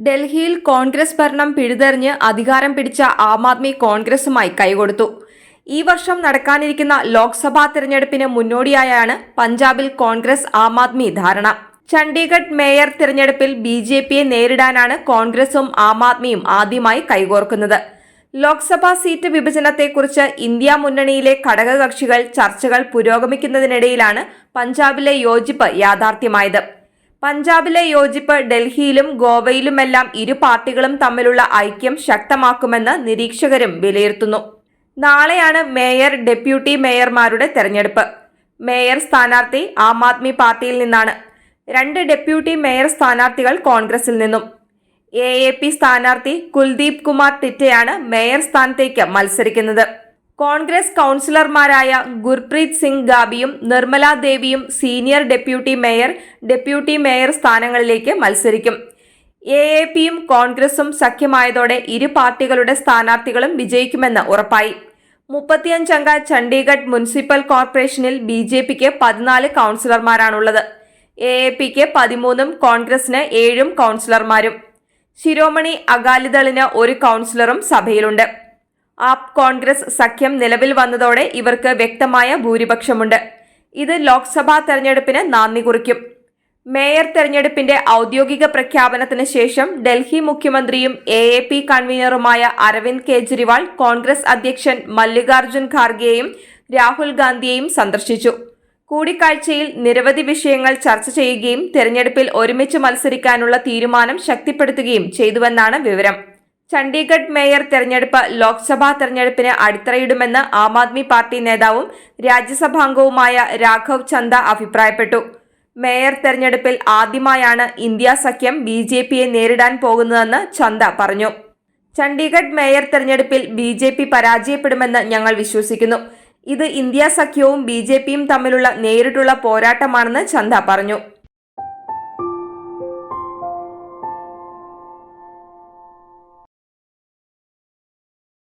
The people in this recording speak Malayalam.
ഡൽഹിയിൽ കോൺഗ്രസ് ഭരണം പിഴുതെറിഞ്ഞ് അധികാരം പിടിച്ച ആം ആദ്മി കോൺഗ്രസുമായി കൈകൊടുത്തു. ഈ വർഷം നടക്കാനിരിക്കുന്ന ലോക്സഭാ തിരഞ്ഞെടുപ്പിന് മുന്നോടിയായാണ് പഞ്ചാബിൽ കോൺഗ്രസ് ആം ആദ്മി ധാരണ. ചണ്ഡീഗഡ് മേയർ തിരഞ്ഞെടുപ്പിൽ BJPയെ നേരിടാനാണ് കോൺഗ്രസും ആം ആദ്മിയും ആദ്യമായി കൈകോർക്കുന്നത്. ലോക്സഭാ സീറ്റ് വിഭജനത്തെക്കുറിച്ച് ഇന്ത്യ മുന്നണിയിലെ ഘടകകക്ഷികൾ ചർച്ചകൾ പുരോഗമിക്കുന്നതിനിടയിലാണ് പഞ്ചാബിലെ യോജിപ്പ് യാഥാർത്ഥ്യമായത്. പഞ്ചാബിലെ യോജിപ്പ് ഡൽഹിയിലും ഗോവയിലുമെല്ലാം ഇരു പാർട്ടികളും തമ്മിലുള്ള ഐക്യം ശക്തമാക്കുമെന്ന് നിരീക്ഷകരും വിലയിരുത്തുന്നു. നാളെയാണ് മേയർ, ഡെപ്യൂട്ടി മേയർമാരുടെ തെരഞ്ഞെടുപ്പ്. മേയർ സ്ഥാനാർത്ഥി ആം ആദ്മി പാർട്ടിയിൽ നിന്നാണ്. 2 ഡെപ്യൂട്ടി മേയർ സ്ഥാനാർത്ഥികൾ കോൺഗ്രസിൽ നിന്നും. AAP സ്ഥാനാർത്ഥി കുൽദീപ് കുമാർ ടിറ്റയാണ് മേയർ സ്ഥാനത്തേക്ക് മത്സരിക്കുന്നത്. കോൺഗ്രസ് കൗൺസിലർമാരായ ഗുർപ്രീത് സിംഗ് ഗാബിയും നിർമ്മല ദേവിയും സീനിയർ ഡെപ്യൂട്ടി മേയർ സ്ഥാനങ്ങളിലേക്ക് മത്സരിക്കും. AAPയും കോൺഗ്രസും സഖ്യമായതോടെ ഇരു പാർട്ടികളുടെ സ്ഥാനാർത്ഥികളും വിജയിക്കുമെന്ന് ഉറപ്പായി. 35 അംഗ ചണ്ഡീഗഡ് മുനിസിപ്പൽ കോർപ്പറേഷനിൽ BJPക്ക് 14 കൗൺസിലർമാരാണുള്ളത്. AAPക്ക് 13ഉം കോൺഗ്രസിന് 7 കൗൺസിലർമാരും. ശിരോമണി അകാലിദളിന് 1 കൗൺസിലറും സഭയിലുണ്ട്. ആപ് കോൺഗ്രസ് സഖ്യം നിലവിൽ വന്നതോടെ ഇവർക്ക് വ്യക്തമായ ഭൂരിപക്ഷമുണ്ട്. ഇത് ലോക്സഭാ തെരഞ്ഞെടുപ്പിന് നാന്ദി കുറിക്കും. മേയർ തെരഞ്ഞെടുപ്പിന്റെ ഔദ്യോഗിക പ്രഖ്യാപനത്തിന് ശേഷം ഡൽഹി മുഖ്യമന്ത്രിയും AAP കൺവീനറുമായ അരവിന്ദ് കെജ്രിവാൾ കോൺഗ്രസ് അധ്യക്ഷൻ മല്ലികാർജുൻ ഖാർഗെയും രാഹുൽ ഗാന്ധിയെയും സന്ദർശിച്ചു. കൂടിക്കാഴ്ചയിൽ നിരവധി വിഷയങ്ങൾ ചർച്ച ചെയ്യുകയും തെരഞ്ഞെടുപ്പിൽ ഒരുമിച്ച് മത്സരിക്കാനുള്ള തീരുമാനം ശക്തിപ്പെടുത്തുകയും ചെയ്തുവെന്നാണ് വിവരം. ചണ്ഡീഗഡ് മേയർ തെരഞ്ഞെടുപ്പ് ലോക്സഭാ തെരഞ്ഞെടുപ്പിന് അടിത്തറയിടുമെന്ന് ആം ആദ്മി പാർട്ടി നേതാവും രാജ്യസഭാംഗവുമായ രാഘവ് ചന്ദ അഭിപ്രായപ്പെട്ടു. മേയർ തെരഞ്ഞെടുപ്പിൽ ആദ്യമായാണ് ഇന്ത്യ സഖ്യം BJPയെ നേരിടാൻ പോകുന്നതെന്ന് ചന്ദ പറഞ്ഞു. ചണ്ഡീഗഡ് മേയർ തെരഞ്ഞെടുപ്പിൽ BJP പരാജയപ്പെടുമെന്ന് ഞങ്ങൾ വിശ്വസിക്കുന്നു. ഇത് ഇന്ത്യ സഖ്യവും BJPയും തമ്മിലുള്ള നേരിട്ടുള്ള പോരാട്ടമാണെന്ന് ചന്ദ പറഞ്ഞു.